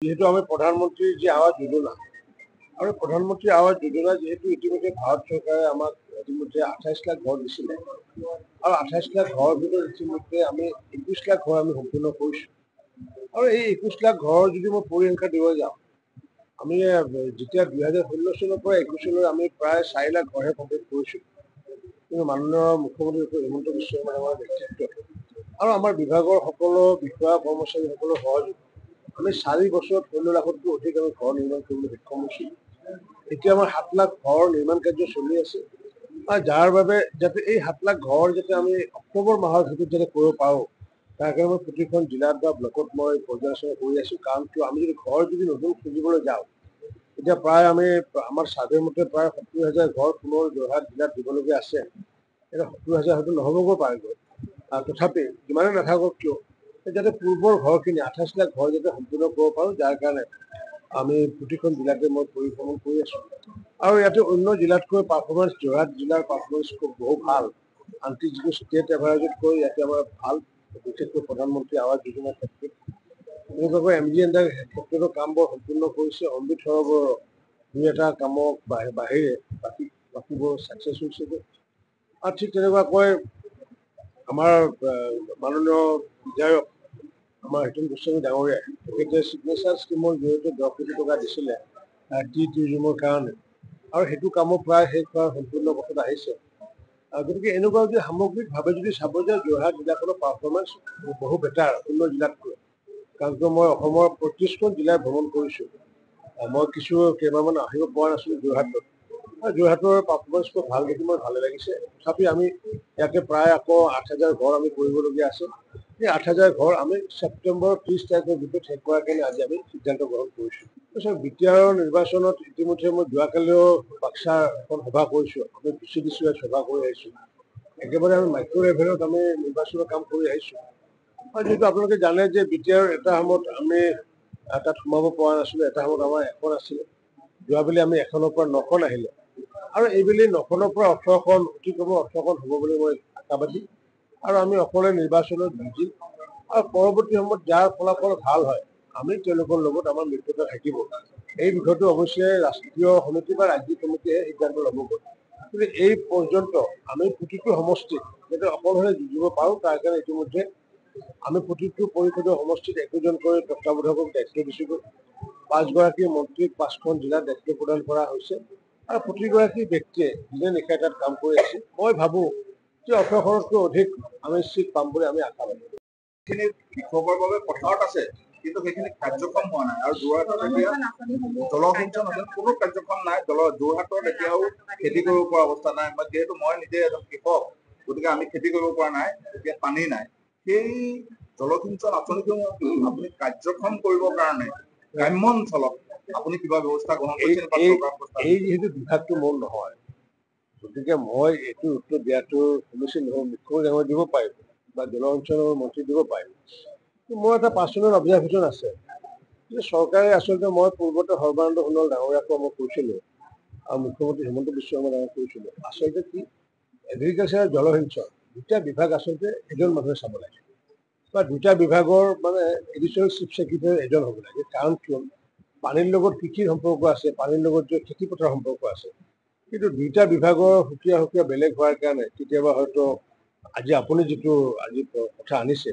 যেহেতু আমি প্ৰধানমন্ত্ৰী যে আৱাস যোজনা আৰু প্ৰধানমন্ত্ৰী আৱাস যোজনা যেহেতু ইতিমধ্যে ভাৰত চৰকাৰে আমাক ইতিমধ্যে 28 লাখ ঘৰ দিছিলে আৰু 28 লাখ ঘৰৰ ভিতৰত ইতিমধ্যে আমি 21 লাখ ঘৰ আমি সম্পূৰ্ণ কৰিছোঁ আৰু এই 21 লাখ ঘৰৰ যদি মই পৰিসংখ্যা দিব যাওঁ আমি যেতিয়া 2016 চনৰ পৰা 21 চনলৈ আমি প্ৰায় 4 লাখ ঘৰহে কমপ্লিট কৰিছোঁ কিন্তু মাননীয় মুখ্যমন্ত্ৰী হিমন্ত বিশ্ব শৰ্মা ডাঙৰীয়াৰ নেতৃত্বত আৰু আমাৰ বিভাগৰ সকলো বিষয়া কৰ্মচাৰীসকলৰ সহযোগত আমি 4 বছৰত 16 লাখতকৈ অধিক আমি ঘৰ নিৰ্মাণ কৰিবলৈ সক্ষম হৈছোঁ। এতিয়া আমাৰ 7 লাখ ঘৰ নিৰ্মাণ কাৰ্য চলি আছে আৰু যাৰ বাবে যাতে এই 7 লাখ ঘৰ যাতে আমি অক্টোবৰ মাহৰ ভিতৰত যাতে কৰিব পাৰোঁ তাৰ কাৰণে মই প্ৰতিখন জিলাত বা ব্লকত মই পৰ্যালোচনা কৰি আছোঁ কাৰণ কিয় আমি যদি ঘৰ যদি নতুন খুলিবলৈ যাওঁ এতিয়া প্ৰায় আমি আমাৰ চাৰ্ভে মতে প্ৰায় 70,000 ঘৰ পুনৰ যোৰহাট জিলাত দিবলগীয়া আছে এতিয়া 70,000 হয়তো নহ'বগৈ পাৰেগৈ তথাপি যিমানে নাথাকক কিয় যাতে পূৰ্বৰ ঘৰখিনি 28 লাখ ঘৰ যাতে সম্পূৰ্ণ কৰিব পাৰোঁ যাৰ কাৰণে আমি প্ৰতিখন জিলাতে মই পৰিভ্ৰমণ কৰি আছোঁ আৰু ইয়াতে অন্য জিলাতকৈ পাৰফৰ্মেঞ্চ যোৰহাট জিলাৰ পাৰফৰ্মেঞ্চ খুব বহু ভাল আনকি যিটো ষ্টেট এভাৰেজতকৈ ইয়াতে আমাৰ ভাল বিশেষকৈ প্ৰধানমন্ত্ৰী আৱাস যোজনাৰ ক্ষেত্ৰত এনেকুৱাকৈ MGNDৰ ক্ষেত্ৰতো কামবোৰ সম্পূৰ্ণ কৰিছে অমৃত সৰোবৰ দুই এটা কামক বাহিৰে বাকীবোৰ ছাকচেছ হৈছে আৰু ঠিক তেনেকুৱাকৈ আমাৰ মাননীয় বিধায়ক আমাৰ হিতেন গোস্বামী ডাঙৰীয়াই তেখেতে ছিগনেচাৰ স্কিমৰ জৰিয়তে 10 কোটি টকা দিছিলে টি টুৰিজমৰ কাৰণে আৰু সেইটো কামো প্ৰায় শেষ হোৱাৰ সম্পূৰ্ণ পথত আহিছে গতিকে এনেকুৱা যদি সামগ্ৰিকভাৱে যদি চাব যে যোৰহাট জিলাখনৰ পাৰফৰ্মেঞ্চ বহু বেটাৰ অন্য জিলাতকৈ কাৰণ মই অসমৰ 35খন জিলা ভ্ৰমণ কৰিছোঁ মই কিছু কেইবাৰমান আহিব পৰা নাছিলোঁ যোৰহাটত যোৰহাটৰ পাৰফৰ্মেঞ্চ খুব ভাল দেখি মোৰ ভালে লাগিছে তথাপি আমি ইয়াতে প্ৰায় আকৌ 8,000 ঘৰ আমি কৰিবলগীয়া আছে এই 8,000 ঘৰ আমি ছেপ্টেম্বৰ 30 তাৰিখৰ ভিতৰত শেষ কৰাৰ কাৰণে আজি আমি সিদ্ধান্ত গ্ৰহণ কৰিছোঁ তাৰপিছত বিটিআৰৰ নিৰ্বাচনত ইতিমধ্যে মই যোৱাকালিও বাক্সাৰ এখন সভা কৰিছোঁ আমি VCDCত সভা কৰি আহিছোঁ একেবাৰে আমি মাইক্ৰ' লেভেলত আমি নিৰ্বাচনৰ কাম কৰি আহিছোঁ আৰু যিহেতু আপোনালোকে জানে যে বিটিআৰ এটা সময়ত আমি তাত সোমাব পৰা নাছিলোঁ এটা সময়ত আমাৰ এখন আছিলে যোৱাবেলি আমি এখনৰ পৰা 9খন আহিলে আৰু এইবেলি 9খনৰ পৰা 18খন অতি কমেও 18খন হ'ব বুলি মই আশাবাদী আৰু আমি অকলে নিৰ্বাচনত বুজিম আৰু পৰৱৰ্তী সময়ত যাৰ ফলাফল ভাল হয় আমি তেওঁলোকৰ লগত আমাৰ মিত্ৰতা থাকিব এই বিষয়টো অৱশ্যে ৰাষ্ট্ৰীয় সমিতি বা ৰাজ্যিক সমিতিয়ে সিদ্ধান্ত ল'বগৈ কিন্তু এই পৰ্যন্ত আমি প্ৰতিটো সমষ্টিত যাতে অকলশৰে যুঁজিব পাৰোঁ তাৰ কাৰণে ইতিমধ্যে আমি প্ৰতিটো পৰিষদীয় সমষ্টিত একোজনকৈ তত্ত্বাৱধায়কক দায়িত্ব দিছোঁগৈ 5গৰাকী মন্ত্ৰীক 5খন জিলাত দায়িত্ব প্ৰদান কৰা হৈছে আৰু প্ৰতিগৰাকী ব্যক্তিয়ে দিনে নিশাই তাত কাম কৰি আছে মই ভাবোঁ যে 18খনতকৈ অধিক আমি চিট পাম বুলি আমি আশাবাদী কৃষকৰ বাবে পথাৰত আছে কিন্তু সেইখিনি কাৰ্যক্ষম হোৱা নাই আৰু যোৰহাটত এতিয়া জলসিঞ্চন কোনো কাৰ্যক্ষম নাই যোৰহাটত এতিয়াও খেতি কৰিব পৰা অৱস্থা নাই যিহেতু মই নিজে এজন কৃষক গতিকে আমি খেতি কৰিব পৰা নাই এতিয়া পানী নাই সেই জলসিঞ্চন আঁচনিসমূহ আপুনি কাৰ্যক্ষম কৰিবৰ কাৰণে গ্ৰাম্য অঞ্চলত আপুনি কিবা ব্যৱস্থা গ্ৰহণ কৰিছে এই যিহেতু বিভাগটো মোৰ নহয় গতিকে মই এইটো উত্তৰ দিয়াটো সমস্যা নহয় মুখ্যমন্ত্ৰী ডাঙৰীয়াই দিব পাৰিব বা জলসিঞ্চনৰ মন্ত্ৰী দিব পাৰিব মোৰ এটা পাৰ্চনেল অবজাৰভেশ্যন আছে যে চৰকাৰে আচলতে মই পূৰ্বতে সৰ্বানন্দ সোণোৱাল ডাঙৰীয়াকো মই কৈছিলোঁ আৰু মুখ্যমন্ত্ৰী হিমন্ত বিশ্ব শৰ্মা ডাঙৰীয়াক কৈছিলোঁ আচলতে কি এগ্ৰিকালচাৰ জলসিঞ্চন দুটা বিভাগ আচলতে এজন মানুহে চাব লাগে বা দুটা বিভাগৰ মানে এডিশ্যনেল চিফ ছেক্ৰেটাৰী এজন হ'ব লাগে কাৰণ কিয় পানীৰ লগত কৃষিৰ সম্পৰ্ক আছে পানীৰ লগত যে খেতিপথাৰৰ সম্পৰ্ক আছে কিন্তু দুইটা বিভাগৰ সুকীয়া সুকীয়া বেলেগ হোৱাৰ কাৰণে কেতিয়াবা হয়তো আজি আপুনি যিটো আজি কথা আনিছে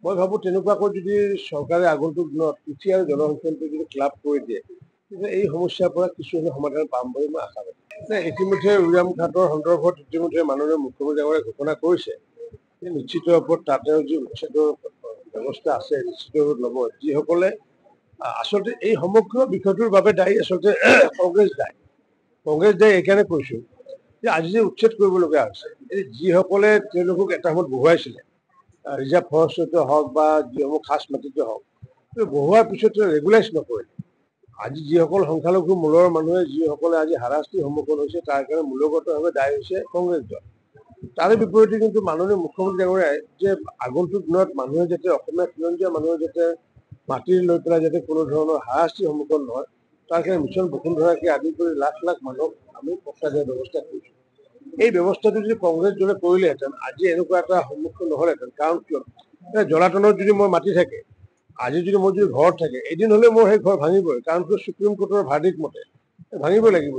মই ভাবোঁ তেনেকুৱাকৈ যদি চৰকাৰে আগন্তুক দিনত কৃষি আৰু জলসিঞ্চনটো যদি ক্লাব কৰি দিয়ে তেতিয়া এই সমস্যাৰ পৰা কিছু সমাধান পাম বুলি মই আশাবাদী ইতিমধ্যে উৰিয়াম ঘাটৰ সন্দৰ্ভত ইতিমধ্যে মাননীয় মুখ্যমন্ত্ৰী ডাঙৰীয়াই ঘোষণা কৰিছে যে নিশ্চিত ৰূপত তাতেও যি উচ্ছেদৰ ব্যৱস্থা আছে নিশ্চিত ৰূপত ল'ব যিসকলে আচলতে এই সমগ্ৰ বিষয়টোৰ বাবে দায়ী আচলতে কংগ্ৰেছ দায়ী এইকাৰণে কৈছোঁ যে আজি যে উচ্ছেদ কৰিবলগীয়া হৈছে এই যিসকলে তেওঁলোকক এটা সময়ত বহুৱাইছিলে ৰিজাৰ্ভ ফৰেষ্টতে হওক বা যিসমূহ খাচ মাটিতে হওক বহুৱাৰ পিছতে ৰেগুলাইজ নকৰিলে আজি যিসকল সংখ্যালঘু মূলৰ মানুহে যিসকলে আজি হাৰাশাস্তিৰ সন্মুখীন হৈছে তাৰ কাৰণে মূলগতভাৱে দায়ী হৈছে কংগ্ৰেছ দল তাৰে বিপৰীতে কিন্তু মাননীয় মুখ্যমন্ত্ৰী ডাঙৰীয়াই যে আগন্তুক দিনত মানুহে যাতে অসমীয়া খিলঞ্জীয়া মানুহে যাতে মাটিৰ লৈ পেলাই যাতে কোনো ধৰণৰ হাৰাশাস্তিৰ সন্মুখীন নহয় তাৰ কাৰণে মিছন বসুন্ধৰাকে আদি কৰি লাখ লাখ মানুহক আমি পইচা দিয়াৰ ব্যৱস্থা কৰিছোঁ এই ব্যৱস্থাটো যদি কংগ্ৰেছ দলে কৰিলেহেঁতেন আজি এনেকুৱা এটা সন্মুখীন নহ'লহেঁতেন কাৰণ কিয় জলাতলত যদি মই মাটি থাকে আজি যদি মই যদি ঘৰত থাকে এদিন হ'লে মোৰ সেই ঘৰ ভাঙিবই, কাৰণ সুপ্ৰিম কোৰ্টৰ ভাৰ্ডিক্ট মতে ভাঙিবই লাগিব।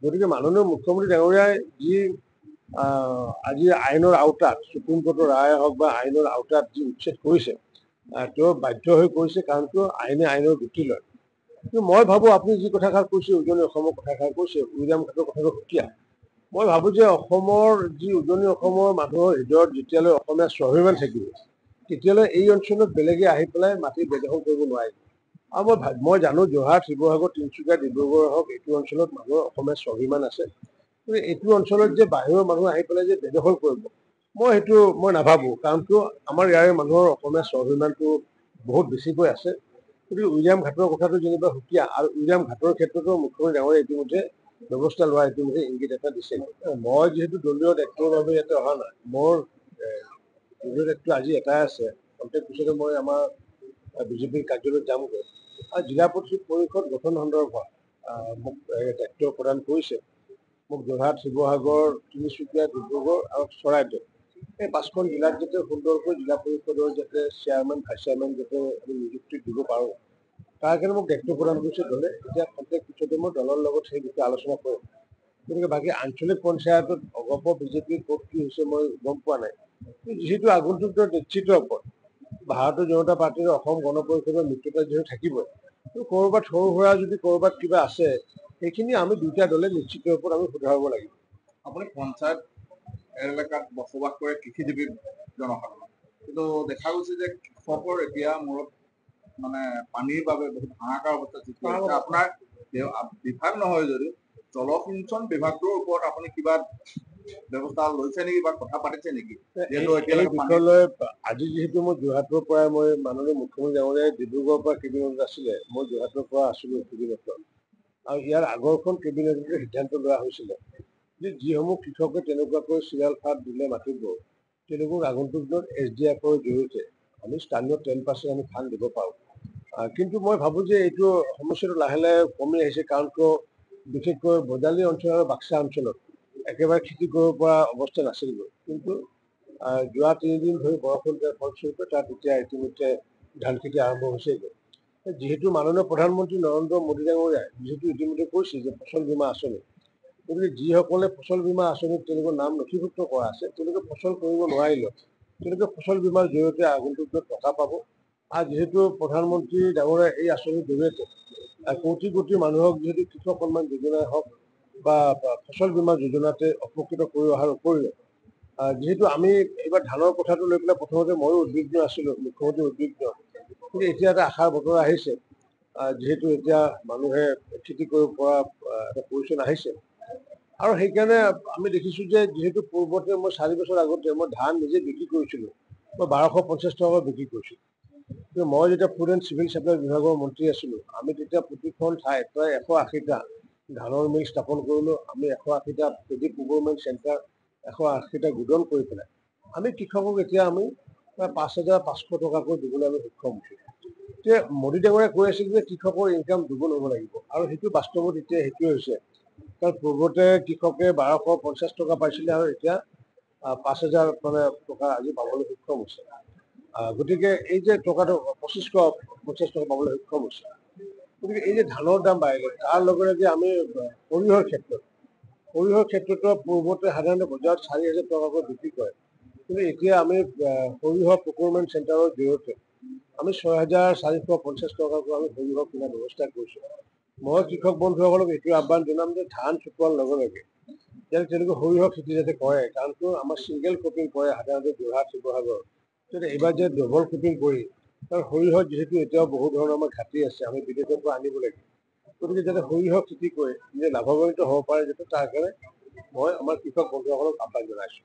গতিকে মাননীয় মুখ্যমন্ত্ৰী ডাঙৰীয়াই যি আজি আইনৰ আওতাত সুপ্ৰিম কোৰ্টৰ ৰায় হওক বা আইনৰ আওতাত যি উচ্ছেদ কৰিছে, তেওঁ বাধ্য হৈ কৰিছে, কাৰণ আইনে আইনৰ গতি লয়। কিন্তু মই ভাবো আপুনি যি কথাষাৰ কৈছে, উজনি অসমৰ কথাষাৰ কৈছে, উইলিয়াম ঘাটৰ কথাটো সুকীয়া। মই ভাবো যে অসমৰ যি উজনি অসমৰ মানুহৰ হৃদয়ত যেতিয়ালৈ অসমীয়া স্বাভিমান থাকিব, তেতিয়ালৈ এই অঞ্চলত বেলেগে আহি পেলাই মাটি বেদখল কৰিব নোৱাৰিব। আৰু মই জানো যোৰহাট, শিৱসাগৰ, তিনিচুকীয়া, ডিব্ৰুগড় হওক, এইটো অঞ্চলত মানুহৰ অসমীয়া স্বাভিমান আছে। কিন্তু এইটো অঞ্চলত যে বাহিৰৰ মানুহ আহি পেলাই যে বেদখল কৰিব, মই নাভাবো, কাৰণ আমাৰ ইয়াৰে মানুহৰ অসমীয়া স্বাভিমানটো বহুত বেছিকৈ আছে। গতিকে উইলিয়াম ঘাটৰ কথাটো যেনিবা সুকীয়া, আৰু উইলিয়াম ঘাটৰ ক্ষেত্ৰতো মুখ্যমন্ত্ৰী ডাঙৰীয়াই ইতিমধ্যে ব্যৱস্থা লোৱা ইতিমধ্যে ইংগিত এটা দিছে। মই যিহেতু দলীয় দায়িত্বৰ বাবে ইয়াতে অহা নাই, মোৰ দলীয় দায়িত্ব আজি এটাই আছে, প্ৰত্যেক পিছতে মই আমাৰ বিজেপিৰ কাৰ্যালয়ত যামগৈ। আৰু জিলা পৰিষদ গঠন সন্দৰ্ভত মোক দায়িত্ব প্ৰদান কৰিছে। মোক যোৰহাট, শিৱসাগৰ, তিনিচুকীয়া, ডিব্ৰুগড় আৰু চৰাইদেউ, এই 5খন জিলাত যাতে সুন্দৰকৈ জিলা পৰিষদৰ যাতে চেয়াৰমেন, ভাইচ চেয়াৰমেন যাতে আমি নিযুক্তি দিব পাৰোঁ, তাৰ কাৰণে মোক দায়িত্ব প্ৰদান কৰিছে দলে। এতিয়া প্ৰত্যেক পিছতে মই দলৰ লগত সেই বিষয়ে আলোচনা কৰিম। গতিকে বাকী আঞ্চলিক পঞ্চায়তত অগপ বিজেপিৰ ক'ত কি হৈছে মই গম পোৱা নাই। যিহেতু আগন্তুক নিশ্চিত ওপৰত ভাৰতীয় জনতা পাৰ্টীৰ অসম গণ পৰিষদৰ মিত্ৰতা যিহেতু থাকিবই, ক'ৰবাত সৰু সুৰা যদি ক'ৰবাত কিবা আছে, সেইখিনি আমি দুইটা দলে নিশ্চিত ওপৰত আমি শুধৰাব লাগিব। আপুনি পঞ্চায়ত এলেকাত বসবাস কৰে কৃষিজীৱী জনসাধাৰণ, কিন্তু দেখা গৈছে যে কৃষকৰ এতিয়া মূৰত মানে পানীৰ বাবে বহুত হাহাকাৰ অৱস্থা সৃষ্টি হৈছে। আপোনাৰ বিভাগ নহয় যদিও জলসিঞ্চন বিভাগটোৰ ওপৰত আপুনি কিবা ব্যৱস্থা লৈছে নেকি বা কথা পাতিছে নেকি? এই বিষয়লৈ আজি যিহেতু মই যোৰহাটৰ পৰাই মই মাননীয় মুখ্যমন্ত্ৰী ডাঙৰীয়াই ডিব্ৰুগড়ৰ পৰা কেবিনেটত আছিলে, মই যোৰহাটৰ পৰা আছিলো কেবিনেটত, আৰু ইয়াৰ আগৰখন কেবিনেটতে সিদ্ধান্ত লোৱা হৈছিলে যে যিসমূহ কৃষকে তেনেকুৱাকৈ চিৰিয়াল ফাট দিলে মাটিবোৰ, তেওঁলোকক আগন্তুক দিনত SDF-ৰ জৰিয়তে আমি স্থানীয় 10% আমি ফাণ্ড দিব পাৰোঁ। কিন্তু মই ভাবোঁ যে এইটো সমস্যাটো লাহে লাহে কমি আহিছে, কাৰণ বিশেষকৈ বজালী অঞ্চল আৰু বাক্সা অঞ্চলত একেবাৰে খেতি কৰিব পৰা অৱস্থা নাছিলগৈ। কিন্তু যোৱা 3 দিন ধৰি বৰষুণ দিয়াৰ ফলস্বৰূপে তাত এতিয়া ইতিমধ্যে ধান খেতি আৰম্ভ হৈছেগৈ। যিহেতু মাননীয় প্ৰধানমন্ত্ৰী নৰেন্দ্ৰ মোদী ডাঙৰীয়াই যিহেতু ইতিমধ্যে কৈছে যে ফচল বীমা আঁচনি, গতিকে যিসকলে ফচল বীমা আঁচনিত তেওঁলোকৰ নাম নথিভুক্ত কৰা আছে, তেওঁলোকে ফচল কৰিব নোৱাৰিলেও তেওঁলোকে ফচল বীমাৰ জৰিয়তে আগন্তুক টকা পাব। আৰু যিহেতু প্ৰধানমন্ত্ৰী ডাঙৰীয়াই এই আঁচনিৰ জৰিয়তে কোটি কোটি মানুহক যিহেতু কৃষক সন্মান যোজনাই হওক বা ফচল বীমা যোজনাতে উপকৃত কৰি অহাৰ উপৰিও, যিহেতু আমি এইবাৰ ধানৰ কথাটো লৈ পেলাই প্ৰথমতে ময়ো উদ্বিগ্ন আছিলোঁ, মুখ্যমন্ত্ৰী উদ্বিগ্ন, কিন্তু এতিয়া এটা আশাৰ বতৰ আহিছে। যিহেতু এতিয়া মানুহে খেতি কৰিব পৰা এটা পজিশ্যন আহিছে, আৰু সেইকাৰণে আমি দেখিছোঁ যে যিহেতু পূৰ্বতে মই 4 বছৰ আগতে মই ধান নিজে বিক্ৰী কৰিছিলোঁ, মই 1250 টকাকৈ বিক্ৰী কৰিছিলোঁ। কিন্তু মই যেতিয়া ফুড এণ্ড চিভিল ছাপ্লাই বিভাগৰ মন্ত্ৰী আছিলোঁ, আমি তেতিয়া প্ৰতিখন ঠাইত প্ৰায় 180টা ধানৰ মিল স্থাপন কৰিলোঁ। আমি 180টা পেডি প্ৰকিউৰমেণ্ট চেণ্টাৰ, 180টা গোডন কৰি পেলাই আমি কৃষকক এতিয়া আমি প্ৰায় 5,500 টকাকৈ দিবলৈ আমি সক্ষম হৈছোঁ। এতিয়া মোদী ডাঙৰীয়াই কৈ আছিল যে কৃষকৰ ইনকাম দুগুণ হ'ব লাগিব, আৰু সেইটো বাস্তৱত এতিয়া সেইটোৱে হৈছে। কাৰণ পূৰ্বতে কৃষকে 1250 টকা পাইছিলে, আৰু এতিয়া 5,000 টকা আজি পাবলৈ সক্ষম হৈছে। গতিকে এই যে টকাটো 2550 টকা পাবলৈ সক্ষম হৈছে। গতিকে এই যে ধানৰ দাম বাঢ়িলে, তাৰ লগে লগে আমি সৰিয়হৰ ক্ষেত্ৰতো পূৰ্বতে সাধাৰণতে বজাৰত 4,000 টকাকৈ বিক্ৰী কৰে, কিন্তু এতিয়া আমি সৰিয়হ প্ৰকিউৰমেণ্ট চেণ্টাৰৰ জৰিয়তে আমি 6,450 টকাকৈ আমি সৰিয়হ কিনাৰ ব্যৱস্থা কৰিছোঁ। মই কৃষক বন্ধুসকলক এইটো আহ্বান জনাম যে ধান চপোৱাৰ লগে লগে যাতে তেওঁলোকে সৰিয়হ খেতি যাতে কৰে, কাৰণ আমাৰ ছিংগেল ক্ৰপিং কৰে সাধাৰণতে যোৰহাট, শিৱসাগৰ, যাতে এইবাৰ যে ডবল ক্ৰপিং কৰি, কাৰণ সৰিয়হত যিহেতু এতিয়াও বহু ধৰণৰ আমাৰ ঘাটি আছে, আমি বিদেশৰ পৰা আনিব লাগিব। গতিকে যাতে সৰিয়হ খেতি কৰি নিজে লাভৱান্বিত হ'ব পাৰে, যাতে তাৰ কাৰণে মই আমাৰ কৃষক বন্ধুসকলক আহ্বান জনাইছোঁ।